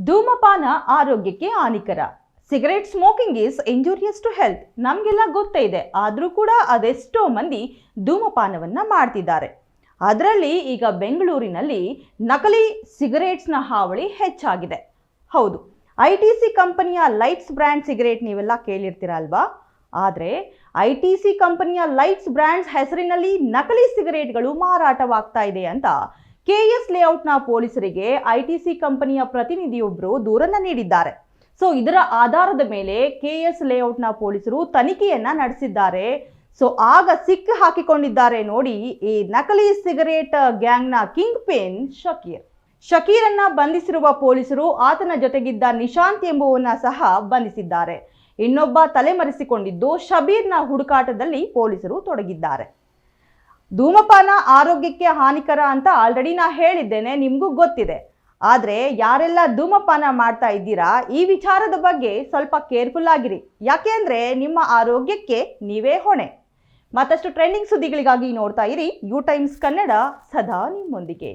ಧೂಮಪಾನ ಆರೋಗ್ಯಕ್ಕೆ ಹಾನಿಕರ. Cigarette smoking is injurious to health. ನಮಗೆಲ್ಲ ಗೊತ್ತೇ ಇದೆ, ಆದರೂ ಕೂಡ ಅದೆಷ್ಟೋ ಮಂದಿ ಧೂಮಪಾನವನ್ನ ಮಾಡ್ತಿದ್ದಾರೆ. ಅದರಲ್ಲಿ ಈಗ ಬೆಂಗಳೂರಿನಲ್ಲಿ ನಕಲಿ ಸಿಗರೇಟ್ಸ್ನ ಹಾವಳಿ ಹೆಚ್ಚಾಗಿದೆ. ಹೌದು, ITC ಕಂಪನಿಯ ಲೈಟ್ಸ್ ಬ್ರ್ಯಾಂಡ್ ಸಿಗರೇಟ್ ನೀವೆಲ್ಲ ಕೇಳಿರ್ತೀರ ಅಲ್ವಾ? ಆದರೆ ITC ಕಂಪನಿಯ ಲೈಟ್ಸ್ ಬ್ರ್ಯಾಂಡ್ಸ್ ಹೆಸರಿನಲ್ಲಿ ನಕಲಿ ಸಿಗರೇಟ್ಗಳು ಮಾರಾಟವಾಗ್ತಾ ಇದೆ ಅಂತ KS ಲೇಔಟ್ನ ಪೊಲೀಸರಿಗೆ ITC ಕಂಪನಿಯ ಪ್ರತಿನಿಧಿಯೊಬ್ಬರು ದೂರನ್ನ ನೀಡಿದ್ದಾರೆ. ಸೊ ಇದರ ಆಧಾರದ ಮೇಲೆ KS ಲೇಔಟ್ನ ಪೊಲೀಸರು ತನಿಖೆಯನ್ನ ನಡೆಸಿದ್ದಾರೆ. ಸೊ ಆಗ ಸಿಕ್ಕಿ ಹಾಕಿಕೊಂಡಿದ್ದಾರೆ ನೋಡಿ ಈ ನಕಲಿ ಸಿಗರೇಟ್ ಗ್ಯಾಂಗ್ನ ಕಿಂಗ್ ಪಿನ್ ಶಕೀರನ್ನ ಬಂಧಿಸಿರುವ ಪೊಲೀಸರು ಆತನ ಜೊತೆಗಿದ್ದ ನಿಶಾಂತ್ ಎಂಬುವನ್ನ ಸಹ ಬಂಧಿಸಿದ್ದಾರೆ. ಇನ್ನೊಬ್ಬ ತಲೆಮರೆಸಿಕೊಂಡಿದ್ದು ಶಬೀರ್ನ ಹುಡುಕಾಟದಲ್ಲಿ ಪೊಲೀಸರು ತೊಡಗಿದ್ದಾರೆ. ಧೂಮಪಾನ ಆರೋಗ್ಯಕ್ಕೆ ಹಾನಿಕರ ಅಂತ ಆಲ್ರೆಡಿ ನಾ ಹೇಳಿದ್ದೇನೆ, ನಿಮಗೂ ಗೊತ್ತಿದೆ. ಆದರೆ ಯಾರೆಲ್ಲ ಧೂಮಪಾನ ಮಾಡ್ತಾ ಇದ್ದೀರಾ, ಈ ವಿಚಾರದ ಬಗ್ಗೆ ಸ್ವಲ್ಪ ಕೇರ್ಫುಲ್ ಆಗಿರಿ. ಯಾಕೆ ಅಂದರೆ ನಿಮ್ಮ ಆರೋಗ್ಯಕ್ಕೆ ನೀವೇ ಹೊಣೆ. ಮತ್ತಷ್ಟು ಟ್ರೆಂಡಿಂಗ್ ಸುದ್ದಿಗಳಿಗಾಗಿ ನೋಡ್ತಾ ಇರಿ ಯು ಟೈಮ್ಸ್ ಕನ್ನಡ, ಸದಾ ನಿಮ್ಮೊಂದಿಗೆ.